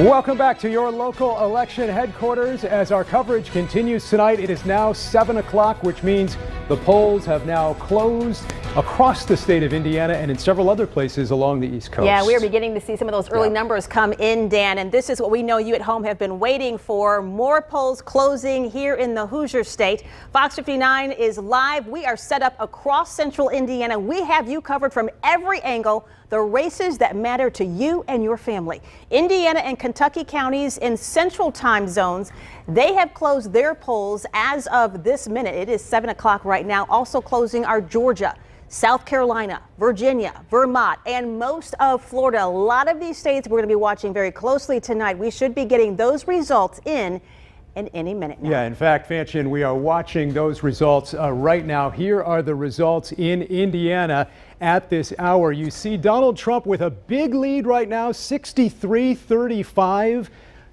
Welcome back to your local election headquarters. As our coverage continues tonight, it is now 7 o'clock, which means the polls have now closed across the state of Indiana and in several other places along the East Coast. Yeah, we are beginning to see some of those early numbers come in, Dan, and this is what we know you at home have been waiting for. More polls closing here in the Hoosier State. Fox 59 is live. We are set up across central Indiana. We have you covered from every angle. The races that matter to you and your family. Indiana and Kentucky counties in central time zones, they have closed their polls as of this minute. It is 7 o'clock right now. Also closing are Georgia, South Carolina, Virginia, Vermont, and most of Florida. A lot of these states we're going to be watching very closely tonight. We should be getting those results in any minute now. Yeah, in fact, Fanchon, we are watching those results right now. Here are the results in Indiana at this hour. You see Donald Trump with a big lead right now, 63-35.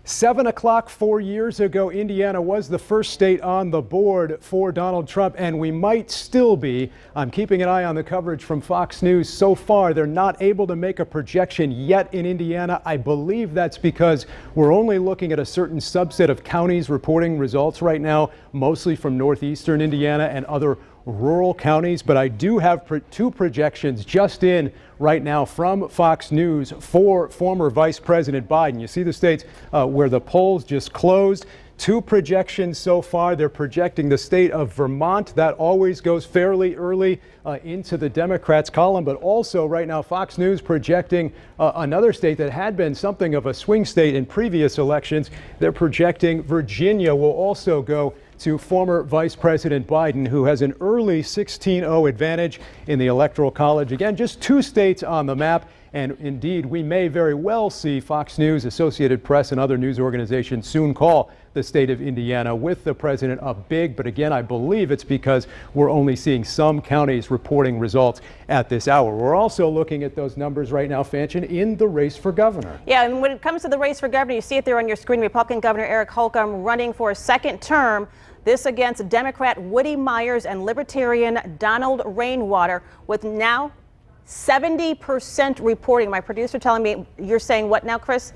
7 o'clock 4 years ago, Indiana was the first state on the board for Donald Trump, and we might still be. I'm keeping an eye on the coverage from Fox News. So far, they're not able to make a projection yet in Indiana. I believe that's because we're only looking at a certain subset of counties reporting results right now, mostly from northeastern Indiana and other rural counties, but I do have two projections just in right now from Fox News for former Vice President Biden. You see the states where the polls just closed. Two projections so far. They're projecting the state of Vermont. That always goes fairly early into the Democrats' column, but also right now Fox News projecting another state that had been something of a swing state in previous elections. They're projecting Virginia will also go to former Vice President Biden, who has an early 16-0 advantage in the Electoral College. Again, just two states on the map. And indeed, we may very well see Fox News, Associated Press, and other news organizations soon call the state of Indiana with the president up big. But again, I believe it's because we're only seeing some counties reporting results at this hour. We're also looking at those numbers right now, Fanchon, in the race for governor. Yeah, and when it comes to the race for governor, you see it there on your screen. Republican Governor Eric Holcomb running for a second term. This against Democrat Woody Myers and Libertarian Donald Rainwater, with now 70% reporting. My producer telling me, you're saying what now, Chris?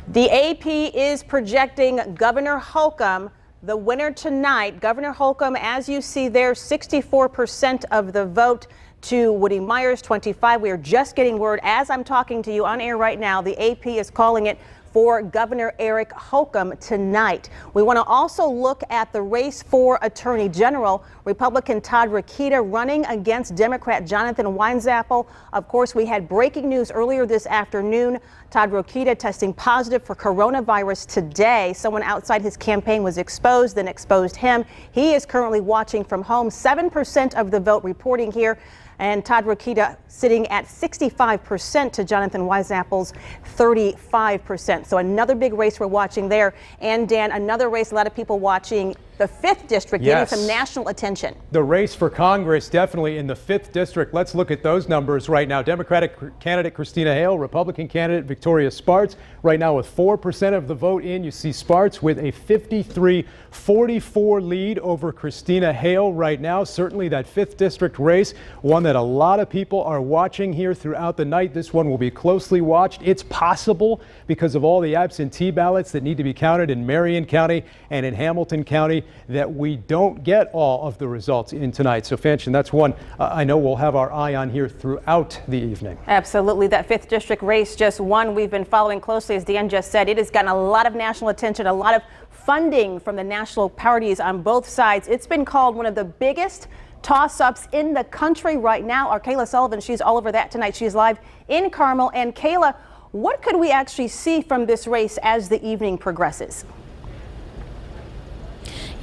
The AP is projecting Governor Holcomb the winner tonight. Governor Holcomb, as you see there, 64% of the vote to Woody Myers, 25. We are just getting word as I'm talking to you on air right now. The AP is calling it for Governor Eric Holcomb tonight. We want to also look at the race for Attorney General. Republican Todd Rokita running against Democrat Jonathan Weinzapfel. Of course, we had breaking news earlier this afternoon. Todd Rokita testing positive for coronavirus today. Someone outside his campaign was exposed, then exposed him. He is currently watching from home. 7% of the vote reporting here. And Todd Rokita sitting at 65% to Jonathan Weinzapfel's 35%. So another big race we're watching there. And Dan, another race a lot of people watching, the 5th district, getting some national attention. The race for Congress definitely in the 5th district. Let's look at those numbers right now. Democratic candidate Christina Hale, Republican candidate Victoria Spartz, right now with 4% of the vote in. You see Spartz with a 53-44 lead over Christina Hale right now. Certainly that 5th district race, one that a lot of people are watching here throughout the night. This one will be closely watched. It's possible because of all the absentee ballots that need to be counted in Marion County and in Hamilton County that we don't get all of the results in tonight. So Fanchon, that's one I know we'll have our eye on here throughout the evening. Absolutely. That 5th district race, just one we've been following closely. As Dan just said, it has gotten a lot of national attention, a lot of funding from the national parties on both sides. It's been called one of the biggest toss-ups in the country right now. Our Kayla Sullivan, she's all over that tonight. She's live in Carmel. And Kayla, what could we actually see from this race as the evening progresses?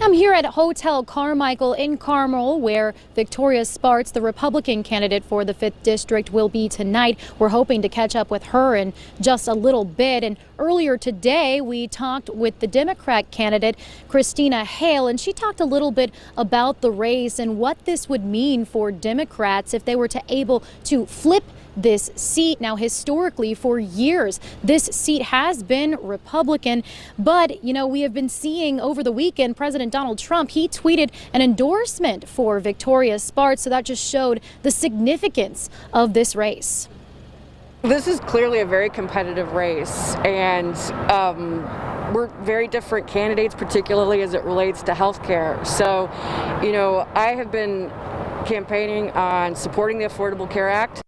I'm here at Hotel Carmichael in Carmel, where Victoria Spartz, the Republican candidate for the 5th district, will be tonight. We're hoping to catch up with her in just a little bit. And earlier today, we talked with the Democrat candidate, Christina Hale, and she talked a little bit about the race and what this would mean for Democrats if they were to able to flip this seat. Now, historically, for years, this seat has been Republican, but, you know, we have been seeing over the weekend, President Donald Trump, he tweeted an endorsement for Victoria Spartz, so that just showed the significance of this race. This is clearly a very competitive race, and we're very different candidates, particularly as it relates to health care. So, I have been campaigning on supporting the Affordable Care Act.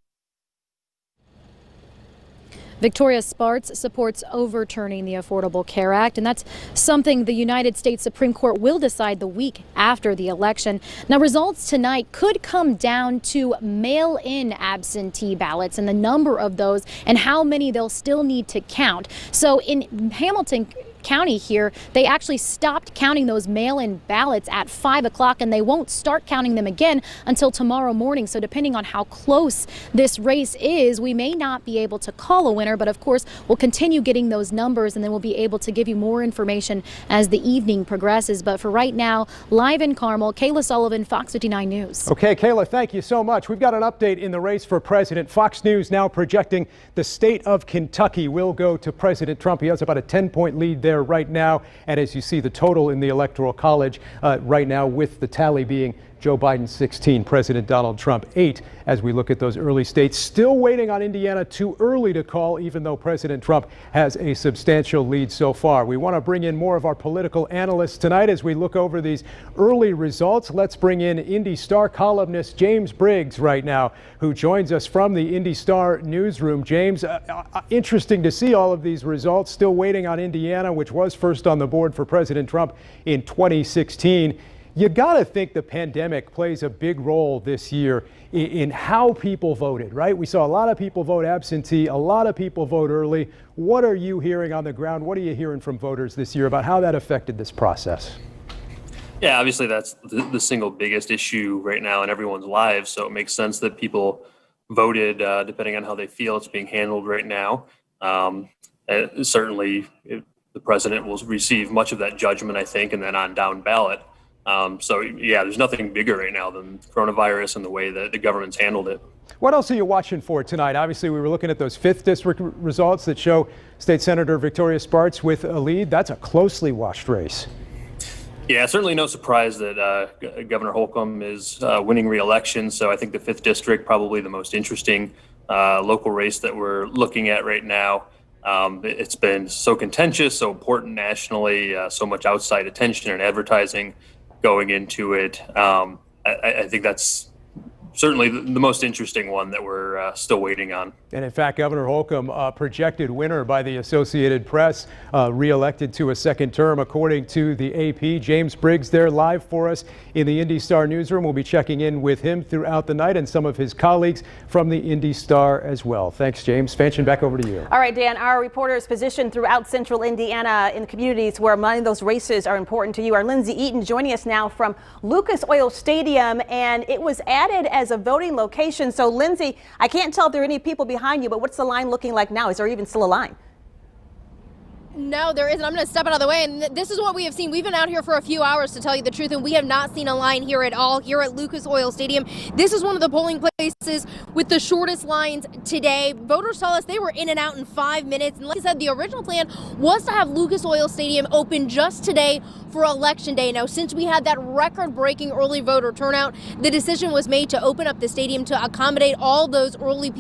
Victoria Spartz supports overturning the Affordable Care Act, and that's something the United States Supreme Court will decide the week after the election. Now, results tonight could come down to mail-in absentee ballots and the number of those and how many they'll still need to count. So in Hamilton County here, they actually stopped counting those mail-in ballots at 5 o'clock, and they won't start counting them again until tomorrow morning. So depending on how close this race is, we may not be able to call a winner, but of course we'll continue getting those numbers, and then we'll be able to give you more information as the evening progresses. But for right now, live in Carmel, Kayla Sullivan, Fox 59 News. Okay, Kayla, thank you so much. We've got an update in the race for president. Fox News now projecting the state of Kentucky will go to President Trump. He has about a 10-point lead there right now, and as you see the total in the Electoral College right now, with the tally being Joe Biden 16, President Donald Trump 8, as we look at those early states. Still waiting on Indiana, too early to call, even though President Trump has a substantial lead so far. We want to bring in more of our political analysts tonight as we look over these early results. Let's bring in Indy Star columnist James Briggs right now, who joins us from the Indy Star newsroom. James, interesting to see all of these results. Still waiting on Indiana, which was first on the board for President Trump in 2016. You got to think the pandemic plays a big role this year in how people voted, right? We saw a lot of people vote absentee, a lot of people vote early. What are you hearing on the ground? What are you hearing from voters this year about how that affected this process? Yeah, obviously that's the single biggest issue right now in everyone's lives. So it makes sense that people voted depending on how they feel it's being handled right now. Certainly the president will receive much of that judgment, I think, and then on down ballot. So yeah, there's nothing bigger right now than coronavirus and the way that the government's handled it. What else are you watching for tonight? Obviously, we were looking at those 5th district results that show State Senator Victoria Spartz with a lead. That's a closely watched race. Yeah, certainly no surprise that Governor Holcomb is winning re-election. So I think the 5th district, probably the most interesting local race that we're looking at right now. It's been so contentious, so important nationally, so much outside attention and advertising going into it. I think that's certainly the most interesting one that we're still waiting on. And in fact, Governor Holcomb, projected winner by the Associated Press, re-elected to a second term, according to the AP. James Briggs there live for us in the Indy Star newsroom. We'll be checking in with him throughout the night and some of his colleagues from the Indy Star as well. Thanks, James. Fanchon, back over to you. All right, Dan, our reporter is positioned throughout central Indiana in communities where many of those races are important to you. Our Lindsay Eaton joining us now from Lucas Oil Stadium, and it was added as a voting location. So, Lindsay, I can't tell if there are any people behind you, but what's the line looking like now? Is there even still a line? No, there isn't. I'm going to step out of the way. And this is what we have seen. We've been out here for a few hours, to tell you the truth, and we have not seen a line here at all here at Lucas Oil Stadium. This is one of the polling places with the shortest lines today. Voters tell us they were in and out in 5 minutes. And like I said, the original plan was to have Lucas Oil Stadium open just today for Election Day. Now, since we had that record-breaking early voter turnout, the decision was made to open up the stadium to accommodate all those early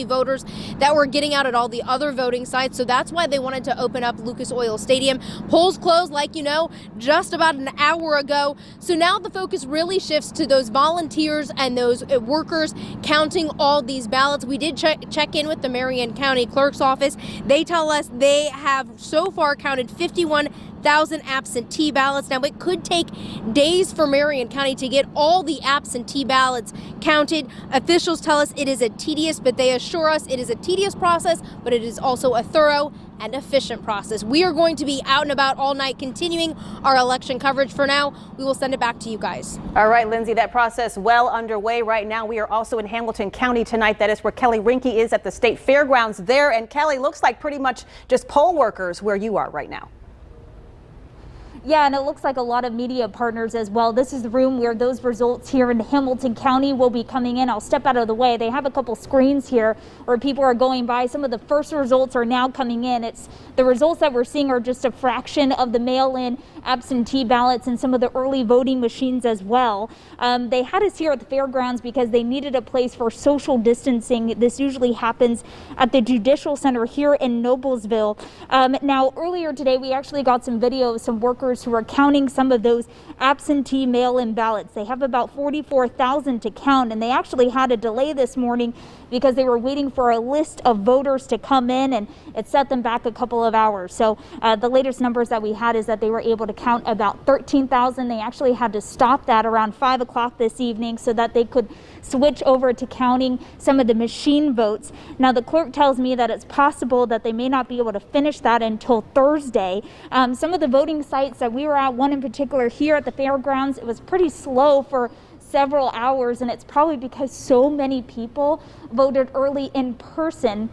voters that were getting out at all the other voting sites. So that's why they wanted to open up Lucas Oil Stadium. Polls closed, like you know, just about an hour ago. So now the focus really shifts to those volunteers and those workers counting all these ballots. We did check in with the Marion County Clerk's office. They tell us they have so far counted 51,000 absentee ballots. Now, it could take days for Marion County to get all the absentee ballots counted. Officials tell us it is a tedious, but they assure us it is a tedious process, but it is also a thorough and efficient process. We are going to be out and about all night continuing our election coverage. For now, we will send it back to you guys. All right, Lindsay, that process well underway right now. We are also in Hamilton County tonight. That is where Kelly Rinke is at the State Fairgrounds there. And Kelly, looks like pretty much just poll workers where you are right now. Yeah, and it looks like a lot of media partners as well. This is the room where those results here in Hamilton County will be coming in. I'll step out of the way. They have a couple screens here where people are going by. Some of the first results are now coming in. It's the results that we're seeing are just a fraction of the mail-in absentee ballots and some of the early voting machines as well. They had us here at the fairgrounds because they needed a place for social distancing. This usually happens at the Judicial Center here in Noblesville. Now, earlier today, we actually got some video of some workers who are counting some of those absentee mail-in ballots. They have about 44,000 to count, and they actually had a delay this morning because they were waiting for a list of voters to come in, and it set them back a couple of hours. So the latest numbers that we had is that they were able to count about 13,000. They actually had to stop that around 5 o'clock this evening so that they could switch over to counting some of the machine votes. Now, the clerk tells me that it's possible that they may not be able to finish that until Thursday. Some of the voting sites that we were at, one in particular here at the fairgrounds, it was pretty slow for several hours, and it's probably because so many people voted early in person.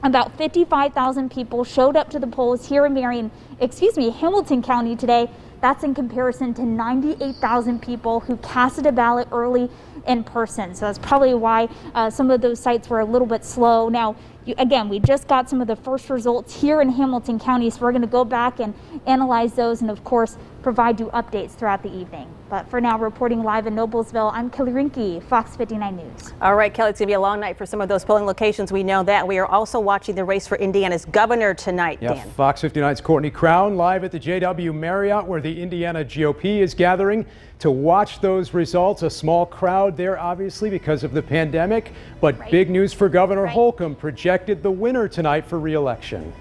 About 55,000 people showed up to the polls here in Hamilton County today. That's in comparison to 98,000 people who casted a ballot early in person. So that's probably why some of those sites were a little bit slow. Now, again, we just got some of the first results here in Hamilton County, so we're going to go back and analyze those and, of course, provide you updates throughout the evening. But for now, reporting live in Noblesville, I'm Kelly Rinke, Fox 59 News. All right, Kelly, it's going to be a long night for some of those polling locations. We know that. We are also watching the race for Indiana's governor tonight, Yeah, Dan. Fox 59's Courtney Crown live at the JW Marriott, where the Indiana GOP is gathering to watch those results. A small crowd there, obviously, because of the pandemic. But big news for Governor Holcomb, projected the winner tonight for re-election.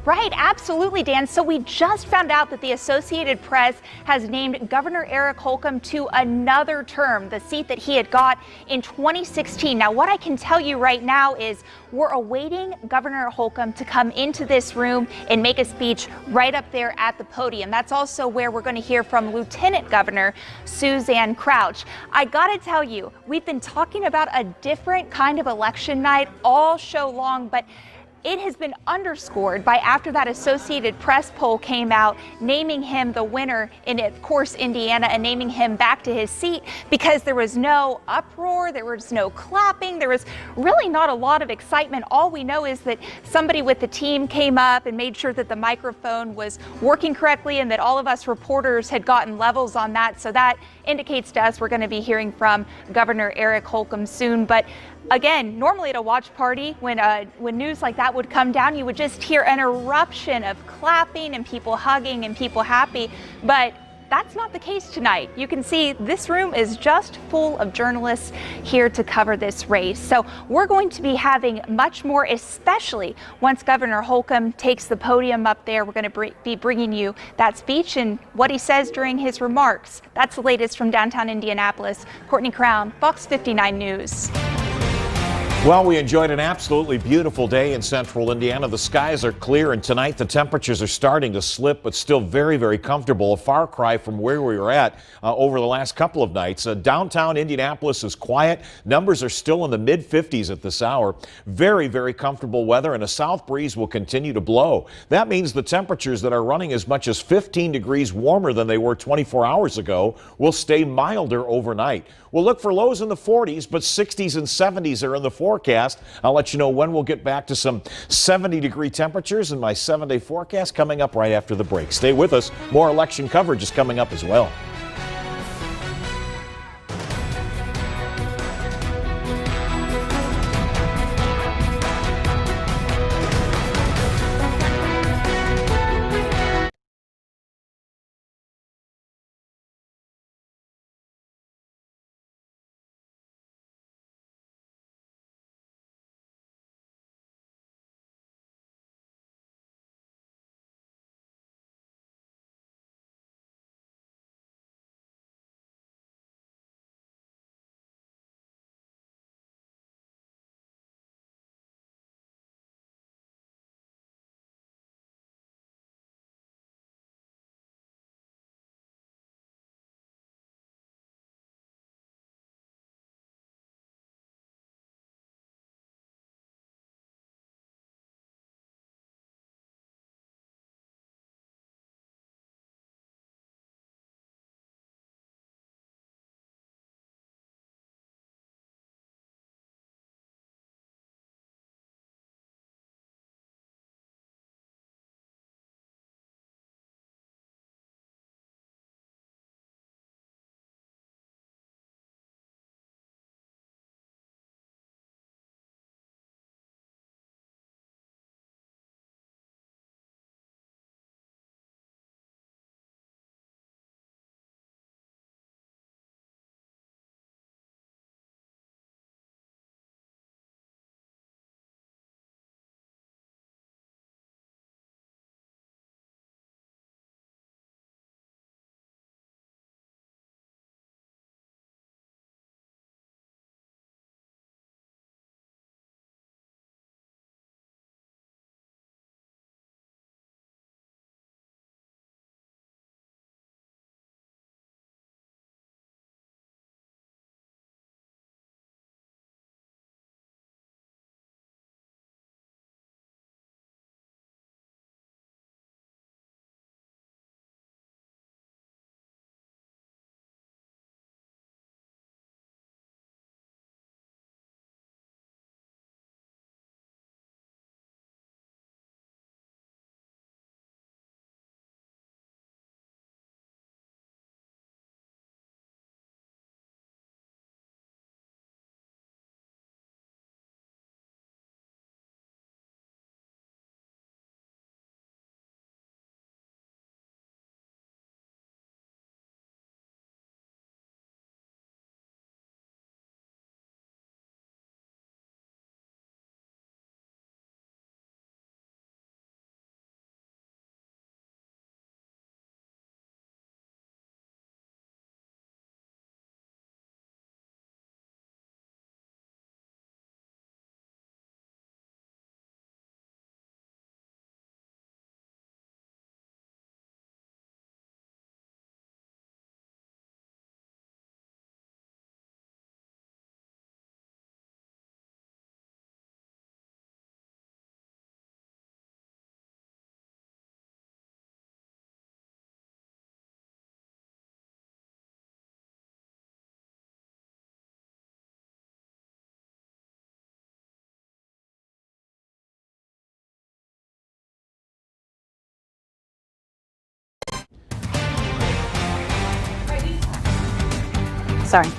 Right, absolutely, Dan. So we just found out that the Associated Press has named Governor Eric Holcomb to another term, the seat that he had got in 2016. Now, what I can tell you right now is we're awaiting Governor Holcomb to come into this room and make a speech right up there at the podium. That's also where we're going to hear from Lieutenant Governor Suzanne Crouch. I got to tell you, we've been talking about a different kind of election night all show long, but it has been underscored by after that Associated Press poll came out, naming him the winner in, of course, Indiana, and naming him back to his seat, because there was no uproar, there was no clapping, there was really not a lot of excitement. All we know is that somebody with the team came up and made sure that the microphone was working correctly and that all of us reporters had gotten levels on that. So that indicates to us we're going to be hearing from Governor Eric Holcomb soon. But again, normally at a watch party, when news like that would come down, you would just hear an eruption of clapping and people hugging and people happy. But that's not the case tonight. You can see this room is just full of journalists here to cover this race. So we're going to be having much more, especially once Governor Holcomb takes the podium up there. We're going to be bringing you that speech and what he says during his remarks. That's the latest from downtown Indianapolis. Courtney Crown, Fox 59 News. Well, we enjoyed an absolutely beautiful day in central Indiana. The skies are clear, and tonight the temperatures are starting to slip, but still very, very comfortable. A far cry from where we were at over the last couple of nights. Downtown Indianapolis is quiet. Numbers are still in the mid-50s at this hour. Very, very comfortable weather, and a south breeze will continue to blow. That means the temperatures that are running as much as 15 degrees warmer than they were 24 hours ago will stay milder overnight. We'll look for lows in the 40s, but 60s and 70s are in the forecast. I'll let you know when we'll get back to some 70-degree temperatures in my 7-day forecast coming up right after the break. Stay with us. More election coverage is coming up as well. Sorry.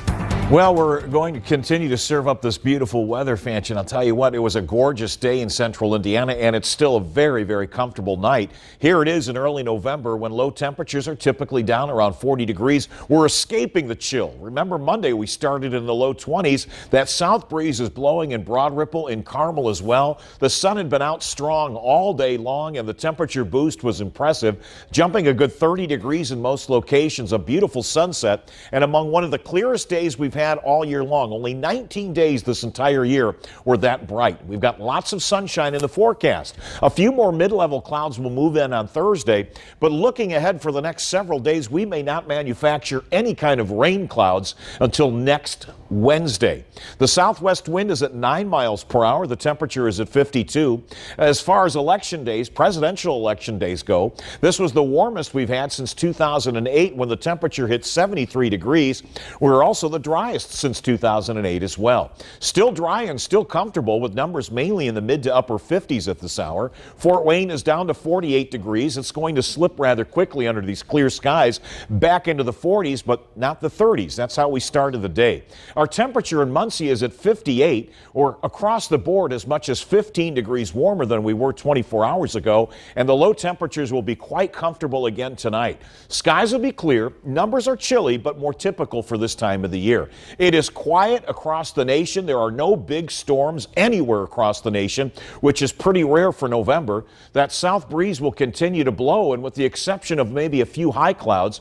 Well, we're going to continue to serve up this beautiful weather, Fanch, and I'll tell you what, it was a gorgeous day in central Indiana, and it's still a very, very comfortable night. Here it is in early November when low temperatures are typically down around 40 degrees. We're escaping the chill. Remember, Monday we started in the low 20s. That south breeze is blowing in Broad Ripple, in Carmel as well. The sun had been out strong all day long, and the temperature boost was impressive, jumping a good 30 degrees in most locations, a beautiful sunset, and among one of the clearest days we've had all year long. Only 19 days this entire year were that bright. We've got lots of sunshine in the forecast. A few more mid-level clouds will move in on Thursday, but looking ahead for the next several days, we may not manufacture any kind of rain clouds until next Wednesday. The southwest wind is at 9 miles per hour. The temperature is at 52. As far as election days, presidential election days go, this was the warmest we've had since 2008 when the temperature hit 73 degrees. We're also the driest since 2008 as well. Still dry and still comfortable with numbers mainly in the mid to upper 50s at this hour. Fort Wayne is down to 48 degrees. It's going to slip rather quickly under these clear skies back into the 40s, but not the 30s. That's how we started the day. Our temperature in Muncie is at 58, or across the board as much as 15 degrees warmer than we were 24 hours ago, and the low temperatures will be quite comfortable again tonight. Skies will be clear. Numbers are chilly, but more typical for this time of the year. It is quiet across the nation. There are no big storms anywhere across the nation, which is pretty rare for November. That south breeze will continue to blow, and with the exception of maybe a few high clouds,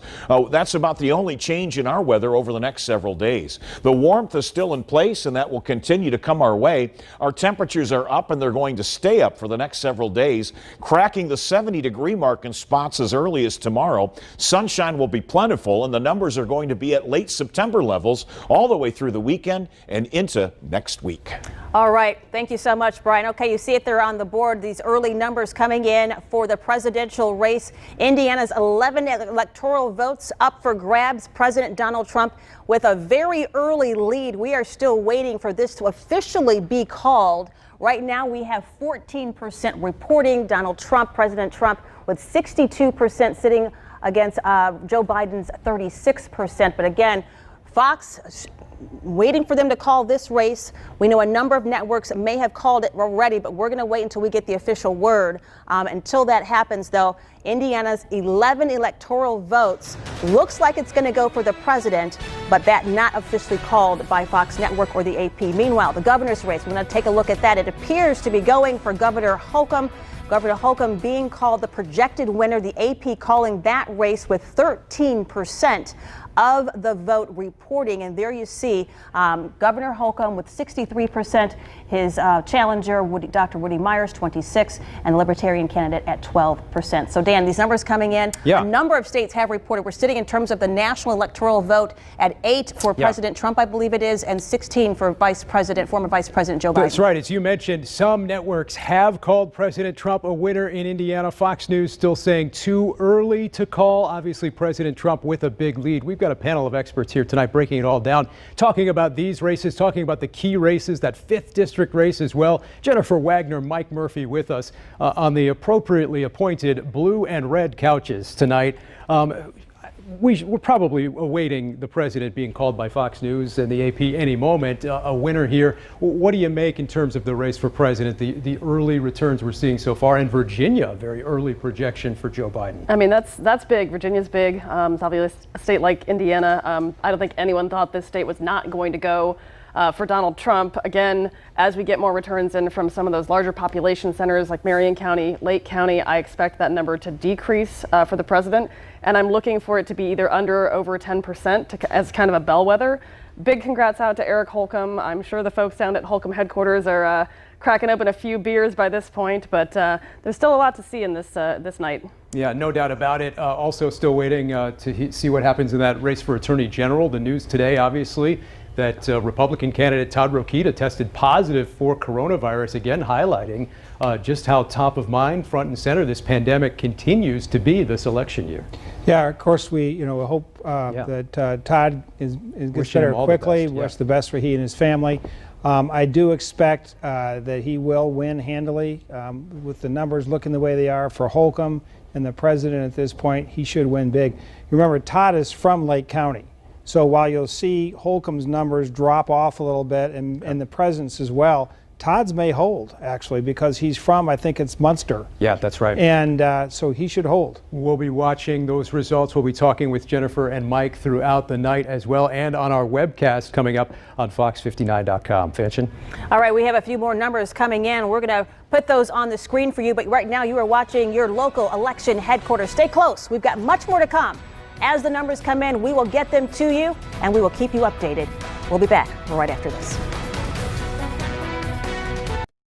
that's about the only change in our weather over the next several days. The warmth is still in place, and that will continue to come our way. Our temperatures are up, and they're going to stay up for the next several days, cracking the 70-degree mark in spots as early as tomorrow. Sunshine will be plentiful, and the numbers are going to be at late September levels all the way through the weekend and into next week. All right. Thank you so much, Brian. Okay, you see it there on the board, these early numbers coming in for the presidential race. Indiana's 11 electoral votes up for grabs. President Donald Trump with a very early lead. We are still waiting for this to officially be called. Right now, we have 14% reporting Donald Trump, President Trump, with 62% sitting against Joe Biden's 36%. But again, Fox waiting for them to call this race. We know a number of networks may have called it already, but we're going to wait until we get the official word. Until that happens, though, Indiana's 11 electoral votes looks like it's going to go for the president, but that not officially called by Fox Network or the AP. Meanwhile, the governor's race, we're going to take a look at that. It appears to be going for Governor Holcomb. Governor Holcomb being called the projected winner, the AP calling that race with 13% of the vote reporting. And there you see Governor Holcomb with 63%, his challenger, Dr. Woody Myers, 26%, and the Libertarian candidate at 12%. So, Dan, these numbers coming in, a number of states have reported. We're sitting in terms of the national electoral vote at 8 for President Trump, I believe it is, and 16 for former Vice President Joe Biden. That's right. As you mentioned, some networks have called President Trump a winner in Indiana. Fox News still saying too early to call. Obviously, President Trump with a big lead. We've got a panel of experts here tonight breaking it all down, talking about these races, talking about the key races, that 5th district race as well. Jennifer Wagner, Mike Murphy with us on the appropriately appointed blue and red couches tonight. We're probably awaiting the president being called by Fox News and the AP any moment. A winner here. What do you make in terms of the race for president, the early returns we're seeing so far? In Virginia, a very early projection for Joe Biden. I mean, that's big. Virginia's big. It's obviously a state like Indiana. I don't think anyone thought this state was not going to go for Donald Trump. Again, as we get more returns in from some of those larger population centers like Marion County, Lake County, I expect that number to decrease for the president. And I'm looking for it to be either under or over 10% as kind of a bellwether. Big congrats out to Eric Holcomb. I'm sure the folks down at Holcomb headquarters are cracking open a few beers by this point, but there's still a lot to see in this night. Yeah, no doubt about it. Also still waiting to see what happens in that race for Attorney General. The news today, obviously, that Republican candidate Todd Rokita tested positive for coronavirus, again highlighting just how top of mind, front and center this pandemic continues to be this election year. Yeah, of course we hope that Todd gets better quickly. Wish the best for he and his family. I do expect that he will win handily. With the numbers looking the way they are for Holcomb and the president at this point, he should win big. Remember, Todd is from Lake County. So while you'll see Holcomb's numbers drop off a little bit and the president's as well, Todd's may hold, actually, because he's from, I think it's Munster. Yeah, that's right. And so he should hold. We'll be watching those results. We'll be talking with Jennifer and Mike throughout the night as well, and on our webcast coming up on fox59.com. Fanchon? All right, we have a few more numbers coming in. We're going to put those on the screen for you, but right now you are watching your local election headquarters. Stay close. We've got much more to come. As the numbers come in, we will get them to you, and we will keep you updated. We'll be back right after this.